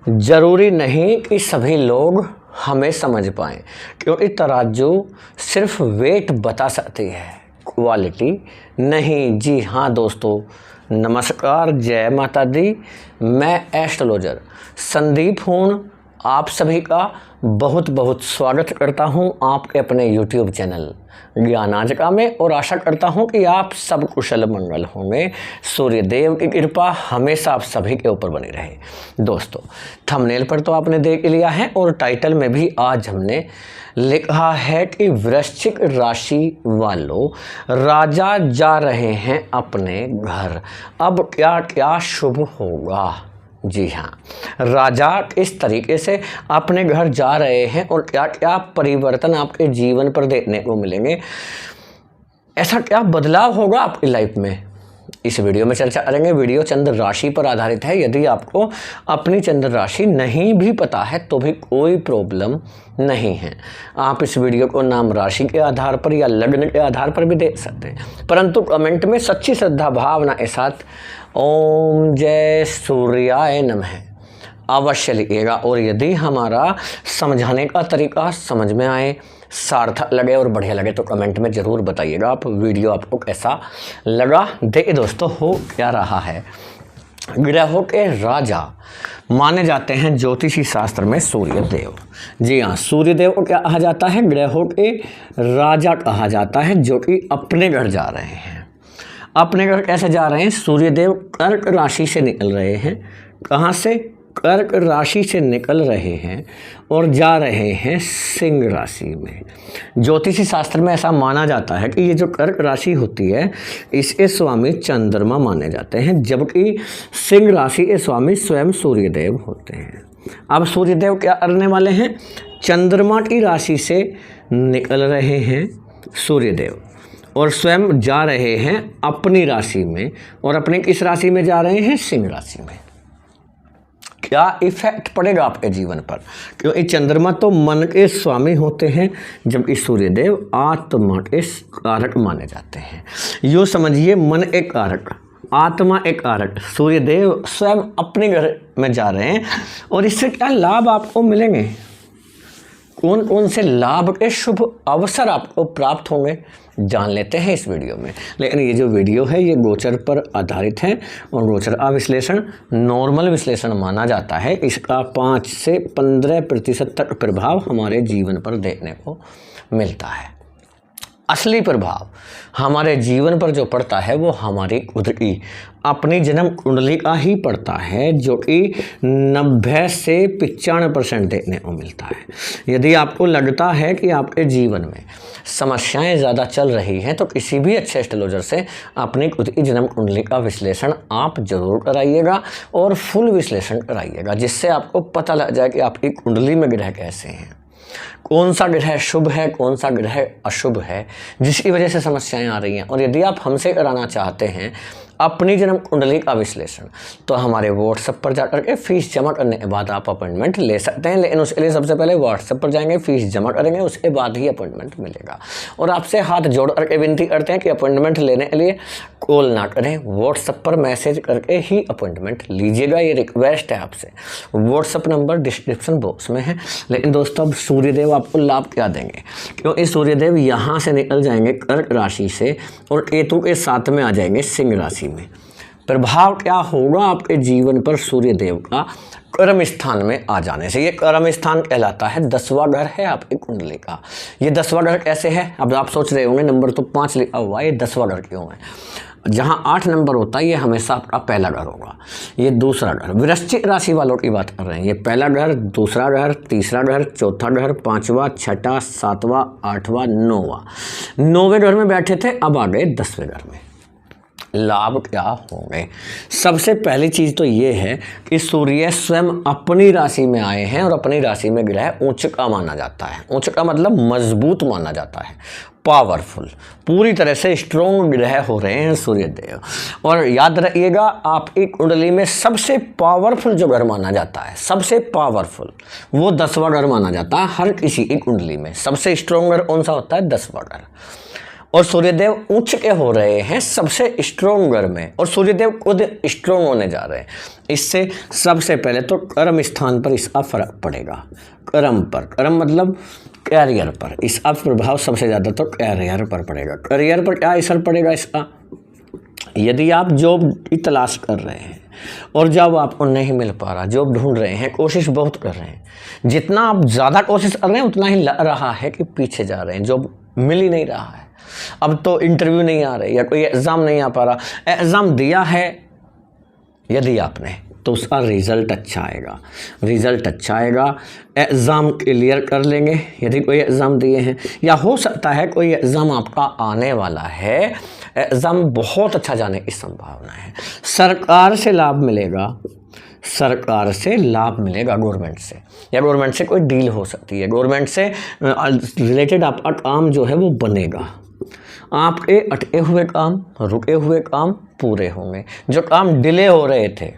ज़रूरी नहीं कि सभी लोग हमें समझ पाएँ, क्योंकि तराजू सिर्फ वेट बता सकती है, क्वालिटी नहीं। जी हाँ दोस्तों, नमस्कार, जय माता दी। मैं एस्ट्रोलॉजर संदीप हूँ, आप सभी का बहुत बहुत स्वागत करता हूँ आपके अपने YouTube चैनल ज्ञानाजिका में, और आशा करता हूँ कि आप सब कुशल मंगल होंगे। सूर्यदेव की कृपा हमेशा आप सभी के ऊपर बनी रहे। दोस्तों, थंबनेल पर तो आपने देख लिया है और टाइटल में भी आज हमने लिखा है कि वृश्चिक राशि वालों, राजा जा रहे हैं अपने घर, अब क्या क्या शुभ होगा। जी हाँ, राजा किस तरीके से अपने घर जा रहे हैं और क्या क्या परिवर्तन आपके जीवन पर देखने को मिलेंगे, ऐसा क्या बदलाव होगा आपकी लाइफ में, इस वीडियो में चर्चा करेंगे। वीडियो चंद्र राशि पर आधारित है। यदि आपको अपनी चंद्र राशि नहीं भी पता है तो भी कोई प्रॉब्लम नहीं है, आप इस वीडियो को नाम राशि के आधार पर या लग्न के आधार पर भी देख सकते हैं, परंतु कमेंट में सच्ची श्रद्धा भावना के साथ ओम जय सूर्याय नमः अवश्य लिखिएगा। और यदि हमारा समझाने का तरीका समझ में आए, सार्थक लगे और बढ़िया लगे तो कमेंट में ज़रूर बताइएगा आप वीडियो आपको कैसा लगा। देखिए दोस्तों, हो क्या रहा है, ग्रहों के राजा माने जाते हैं ज्योतिषी शास्त्र में सूर्यदेव। जी हाँ, सूर्यदेव को क्या कहा जाता है, ग्रहों के राजा कहा जाता है, जो कि अपने घर जा रहे हैं। अपने घर कैसे जा रहे हैं, सूर्यदेव कर्क राशि से निकल रहे हैं। कहाँ से, कर्क राशि से निकल रहे हैं और जा रहे हैं सिंह राशि में। ज्योतिषी शास्त्र में ऐसा माना जाता है कि ये जो कर्क राशि होती है इसके स्वामी चंद्रमा माने जाते हैं, जबकि सिंह राशि के स्वामी स्वयं सूर्यदेव होते हैं। अब सूर्यदेव क्या करने वाले हैं, चंद्रमा की राशि से निकल रहे हैं सूर्यदेव और स्वयं जा रहे हैं अपनी राशि में, और अपने किस राशि में जा रहे हैं, सिंह राशि में। क्या इफेक्ट पड़ेगा आपके जीवन पर, क्योंकि चंद्रमा तो मन के स्वामी होते हैं, जबकि सूर्यदेव आत्मा के कारक माने जाते हैं। यूँ समझिए, मन एक कारक, आत्मा एक कारक, सूर्यदेव स्वयं अपने घर में जा रहे हैं। और इससे क्या लाभ आपको मिलेंगे, कौन कौन से लाभ के शुभ अवसर आपको प्राप्त होंगे, जान लेते हैं इस वीडियो में। लेकिन ये जो वीडियो है ये गोचर पर आधारित है, और गोचर का विश्लेषण नॉर्मल विश्लेषण माना जाता है। इसका 5 से 15% तक प्रभाव हमारे जीवन पर देखने को मिलता है। असली प्रभाव हमारे जीवन पर जो पड़ता है वो हमारी खुद की अपनी जन्म कुंडली का ही पड़ता है, जो कि 90 से 95% देखने को मिलता है। यदि आपको लगता है कि आपके जीवन में समस्याएं ज़्यादा चल रही हैं तो किसी भी अच्छे एस्ट्रोलॉजर से अपनी खुद की जन्म कुंडली का विश्लेषण आप जरूर कराइएगा, और फुल विश्लेषण कराइएगा, जिससे आपको पता लग जाए कि आपकी कुंडली में ग्रह कैसे हैं, कौन सा ग्रह शुभ है, कौन सा ग्रह अशुभ है, जिसकी वजह से समस्याएं आ रही हैं। और यदि आप हमसे कराना चाहते हैं अपनी जन्म कुंडली का विश्लेषण, तो हमारे व्हाट्सएप पर जाकर के फीस जमा करने के बाद आप अपॉइंटमेंट ले सकते हैं। लेकिन उसके लिए सबसे पहले व्हाट्सएप पर जाएंगे, फीस जमा करेंगे, उसके बाद ही अपॉइंटमेंट मिलेगा। और आपसे हाथ जोड़ करके विनती करते हैं कि अपॉइंटमेंट लेने के लिए कॉल ना करें, व्हाट्सएप पर मैसेज करके ही अपॉइंटमेंट लीजिएगा। ये रिक्वेस्ट है आपसे। व्हाट्सएप नंबर डिस्क्रिप्शन बॉक्स में है। लेकिन दोस्तों, अब सूर्यदेव आपको लाभ क्या देंगे, क्योंकि सूर्यदेव यहाँ से निकल जाएंगे कर्क राशि से और केतु के साथ में आ जाएंगे सिंह राशि में। प्रभाव क्या होगा आपके जीवन पर सूर्यदेव का कर्म स्थान में आ जाने से। ये कर्म स्थान कहलाता है 10वां घर है आपकी कुंडली का। ये 10वां घर कैसे है, अब आप सोच रहे होंगे नंबर तो 5 लिखा हुआ है, ये 10वां घर क्यों है। जहाँ 8 नंबर होता है ये हमेशा आपका पहला घर होगा। ये दूसरा घर, वृश्चिक राशि वालों की बात कर रहे हैं, ये पहला घर, दूसरा घर, तीसरा घर, चौथा घर, 5वां, 6वां, 7वां, 8वां, 9वां। 9वें घर में बैठे थे, अब आ गए 10वें घर में। लाभ क्या होंगे, सबसे पहली चीज़ तो ये है कि सूर्य स्वयं अपनी राशि में आए हैं, और अपनी राशि में ग्रह उच्च का माना जाता है। उच्च का मतलब मजबूत माना जाता है, पावरफुल, पूरी तरह से स्ट्रॉन्ग ग्रह हो रहे हैं सूर्यदेव। और याद रखिएगा, आपकी कुंडली में सबसे पावरफुल जो घर माना जाता है, सबसे पावरफुल, वो 10वां घर माना जाता है। हर किसी की कुंडली में सबसे स्ट्रॉन्ग घर कौन सा होता है, 10वां घर। और सूर्यदेव उच्च के हो रहे हैं सबसे स्ट्रोंग घर में, और सूर्यदेव खुद स्ट्रोंग होने जा रहे हैं। इससे सबसे पहले तो कर्म स्थान पर इसका फर्क पड़ेगा। कर्म पर, कर्म मतलब कैरियर पर, इसका प्रभाव सबसे ज़्यादा तो कैरियर पर पड़ेगा। करियर पर क्या असर पड़ेगा इसका? यदि आप जॉब की तलाश कर रहे हैं और जॉब आपको नहीं मिल पा रहा, जॉब ढूंढ रहे हैं, कोशिश बहुत कर रहे हैं, जितना आप ज़्यादा कोशिश कर रहे हैं उतना ही लग रहा है कि पीछे जा रहे हैं, जॉब मिल ही नहीं रहा है। अब तो इंटरव्यू नहीं आ रहे या कोई एग्ज़ाम नहीं आ पा रहा। एग्ज़ाम दिया है यदि आपने, तो उसका रिज़ल्ट अच्छा आएगा, रिज़ल्ट अच्छा आएगा। एग्ज़ाम क्लियर कर लेंगे यदि कोई एग्ज़ाम दिए हैं, या हो सकता है कोई एग्ज़ाम आपका आने वाला है, एग्ज़ाम बहुत अच्छा जाने की संभावना है। सरकार से लाभ मिलेगा, सरकार से लाभ मिलेगा, गवर्नमेंट से, या गवर्नमेंट से कोई डील हो सकती है, गवर्नमेंट से रिलेटेड आपका काम जो है वो बनेगा। आपके अटके हुए काम, रुके हुए काम पूरे होंगे। जो काम डिले हो रहे थे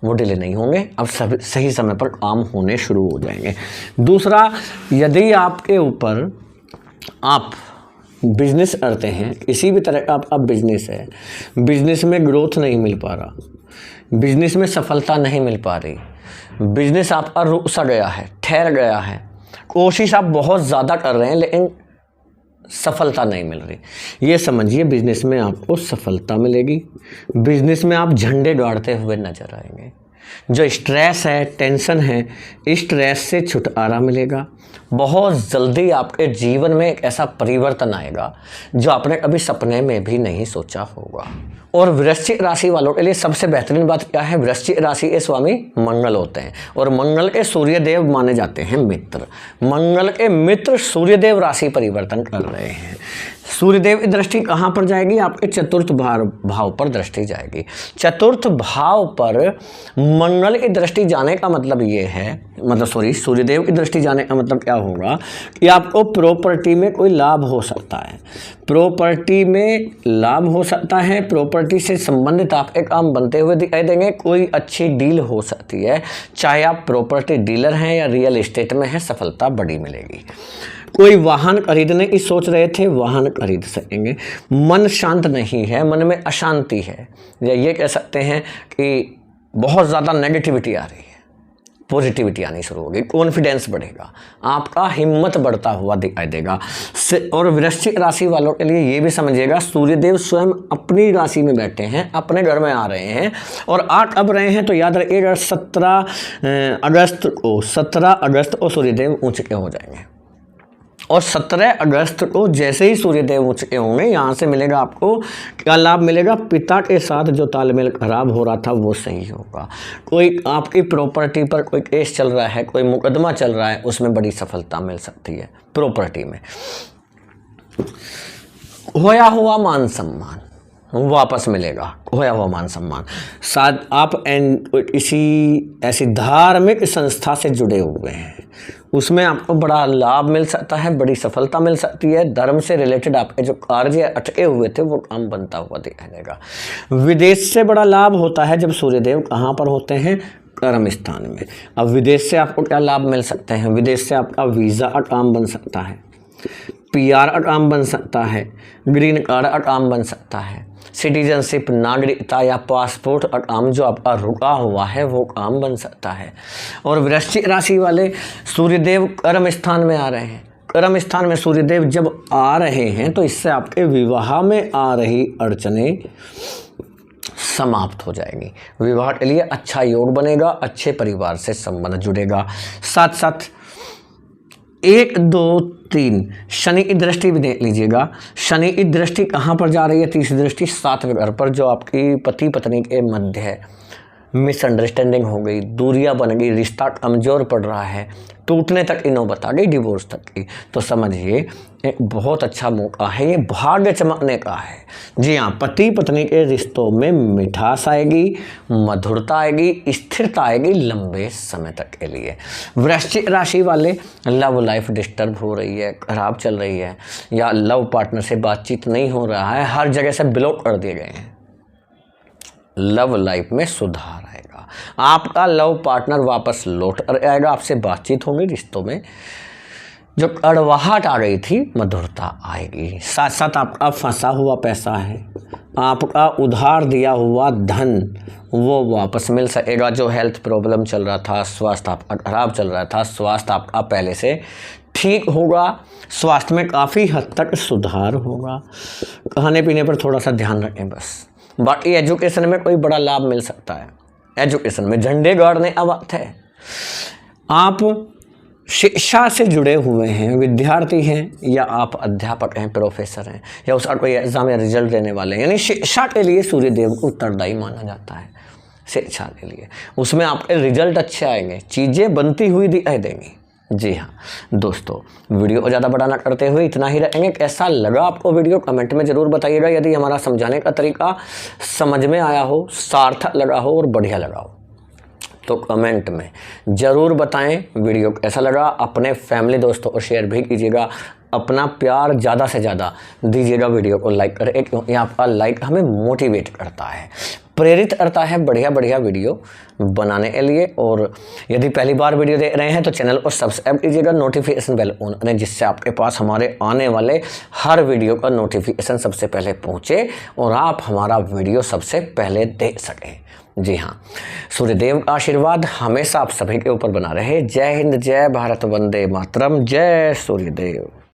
वो डिले नहीं होंगे, अब सही समय पर काम होने शुरू हो जाएंगे। दूसरा, यदि आपके ऊपर आप बिजनेस करते हैं, किसी भी तरह का आपका बिजनेस है, बिजनेस में ग्रोथ नहीं मिल पा रहा, बिजनेस में सफलता नहीं मिल पा रही, बिजनेस आपका रुक सा गया है, ठहर गया है, कोशिश आप बहुत ज़्यादा कर रहे हैं लेकिन सफलता नहीं मिल रही, ये समझिए बिजनेस में आपको सफलता मिलेगी। बिजनेस में आप झंडे गाड़ते हुए नजर आएंगे। जो स्ट्रेस है, टेंशन है, स्ट्रेस से छुटकारा मिलेगा। बहुत जल्दी आपके जीवन में एक ऐसा परिवर्तन आएगा जो आपने कभी सपने में भी नहीं सोचा होगा। और वृश्चिक राशि वालों के लिए सबसे बेहतरीन बात क्या है? वृश्चिक राशि के स्वामी मंगल होते हैं और मंगल के सूर्यदेव माने जाते हैं मित्र। मंगल के मित्र सूर्यदेव राशि परिवर्तन कर रहे हैं। सूर्यदेव की दृष्टि कहाँ पर जाएगी? आपके चतुर्थ भाव पर दृष्टि जाएगी। चतुर्थ भाव पर मंगल की दृष्टि जाने का मतलब ये है, सूर्यदेव की दृष्टि जाने का मतलब क्या होगा कि आपको प्रॉपर्टी में कोई लाभ हो सकता है, प्रॉपर्टी में लाभ हो सकता है, प्रॉपर्टी से संबंधित आपके काम बनते हुए दिखाई देंगे, कोई अच्छी डील हो सकती है। चाहे आप प्रॉपर्टी डीलर हैं या रियल एस्टेट में हैं, सफलता बड़ी मिलेगी। कोई वाहन खरीदने की सोच रहे थे, वाहन खरीद सकेंगे। मन शांत नहीं है, मन में अशांति है, या ये कह सकते हैं कि बहुत ज़्यादा नेगेटिविटी आ रही है, पॉजिटिविटी आनी शुरू होगी, कॉन्फिडेंस बढ़ेगा, आपका हिम्मत बढ़ता हुआ दिखाई देगा। और वृश्चिक राशि वालों के लिए ये भी समझिएगा, सूर्यदेव स्वयं अपनी राशि में बैठे हैं, अपने घर में आ रहे हैं, और आ कब रहे हैं तो याद रखिएगा 17 अगस्त को सूर्यदेव उच्च के हो जाएंगे। और 17 अगस्त को जैसे ही सूर्यदेव उच्च के होंगे, यहाँ से मिलेगा आपको क्या लाभ मिलेगा? पिता के साथ जो तालमेल खराब हो रहा था वो सही होगा। कोई आपकी प्रॉपर्टी पर कोई केस चल रहा है, कोई मुकदमा चल रहा है, उसमें बड़ी सफलता मिल सकती है। प्रॉपर्टी में खोया हुआ मान सम्मान वापस मिलेगा, खोया हुआ मान सम्मान। साथ आप किसी ऐसी धार्मिक संस्था से जुड़े हुए हैं, उसमें आपको बड़ा लाभ मिल सकता है, बड़ी सफलता मिल सकती है। धर्म से रिलेटेड आपके जो कार्य अटके हुए थे वो काम बनता हुआ दिखाई देगा। विदेश से बड़ा लाभ होता है जब सूर्यदेव कहाँ पर होते हैं? कर्म स्थान में। अब विदेश से आपको क्या लाभ मिल सकते हैं? विदेश से आपका वीज़ा का काम बन सकता है, PR का काम बन सकता है, ग्रीन कार्ड का काम बन सकता है, सिटीजनशिप, नागरिकता या पासपोर्ट का काम जो आपका रुका हुआ है वो काम बन सकता है। और वृश्चिक राशि वाले, सूर्यदेव कर्म स्थान में आ रहे हैं। कर्म स्थान में सूर्यदेव जब आ रहे हैं तो इससे आपके विवाह में आ रही अड़चनें समाप्त हो जाएगी। विवाह के लिए अच्छा योग बनेगा, अच्छे परिवार से संबंध जुड़ेगा। साथ साथ 1, 2, 3 शनि की दृष्टि भी देख लीजिएगा। शनि की दृष्टि कहाँ पर जा रही है? तीसरी दृष्टि 7वें घर पर, जो आपकी पति पत्नी के मध्य है, मिसअंडरस्टैंडिंग हो गई, दूरियां बन गई, रिश्ता कमज़ोर पड़ रहा है, टूटने तक की नौबत आ गई, डिवोर्स तक की, तो समझिए एक बहुत अच्छा मौका है, ये भाग्य चमकने का है। जी हाँ, पति पत्नी के रिश्तों में मिठास आएगी, मधुरता आएगी, स्थिरता आएगी लंबे समय तक के लिए। वृश्चिक राशि वाले, लव लाइफ डिस्टर्ब हो रही है, खराब चल रही है, या लव पार्टनर से बातचीत नहीं हो रहा है, हर जगह से ब्लॉक कर दिए गए हैं, लव लाइफ में सुधार आएगा। आपका लव पार्टनर वापस लौट कर आएगा, आपसे बातचीत होगी, रिश्तों में जो कड़वाहट आ गई थी मधुरता आएगी। साथ साथ आपका फंसा हुआ पैसा है, आपका उधार दिया हुआ धन वो वापस मिल सकेगा। जो हेल्थ प्रॉब्लम चल रहा था, स्वास्थ्य आपका खराब चल रहा था, स्वास्थ्य आपका पहले से ठीक होगा। स्वास्थ्य में काफ़ी हद तक सुधार होगा। खाने पीने पर थोड़ा सा ध्यान रखें बस। बाकी एजुकेशन में कोई बड़ा लाभ मिल सकता है। एजुकेशन में झंडे गाड़ने का वक्त है। आप शिक्षा से जुड़े हुए हैं, विद्यार्थी हैं, या आप अध्यापक हैं, प्रोफेसर हैं, या उसका कोई एग्जाम या रिजल्ट देने वाले हैं, यानी शिक्षा के लिए सूर्यदेव को उत्तरदायी माना जाता है। शिक्षा के लिए उसमें आपके रिजल्ट अच्छे आएंगे, चीज़ें बनती हुई दिखाई देंगी। जी हाँ दोस्तों, वीडियो को ज़्यादा बड़ा ना करते हुए इतना ही रहेंगे। कैसा लगा आपको वीडियो कमेंट में ज़रूर बताइएगा। यदि हमारा समझाने का तरीका समझ में आया हो, सार्थक लगा हो और बढ़िया लगा हो तो कमेंट में ज़रूर बताएं वीडियो कैसा लगा। अपने फैमिली दोस्तों को शेयर भी कीजिएगा। अपना प्यार ज़्यादा से ज़्यादा दीजिएगा। वीडियो को लाइक करें, क्योंकि आपका लाइक हमें मोटिवेट करता है, प्रेरित करता है बढ़िया बढ़िया वीडियो बनाने के लिए। और यदि पहली बार वीडियो देख रहे हैं तो चैनल को सब्सक्राइब कीजिएगा, नोटिफिकेशन बेल ऑन करें, जिससे आपके पास हमारे आने वाले हर वीडियो का नोटिफिकेशन सबसे पहले पहुंचे और आप हमारा वीडियो सबसे पहले देख सकें। जी हाँ, सूर्यदेव का आशीर्वाद हमेशा आप सभी के ऊपर बना रहे। जय हिंद, जय भारत, वंदे मातरम, जय सूर्यदेव।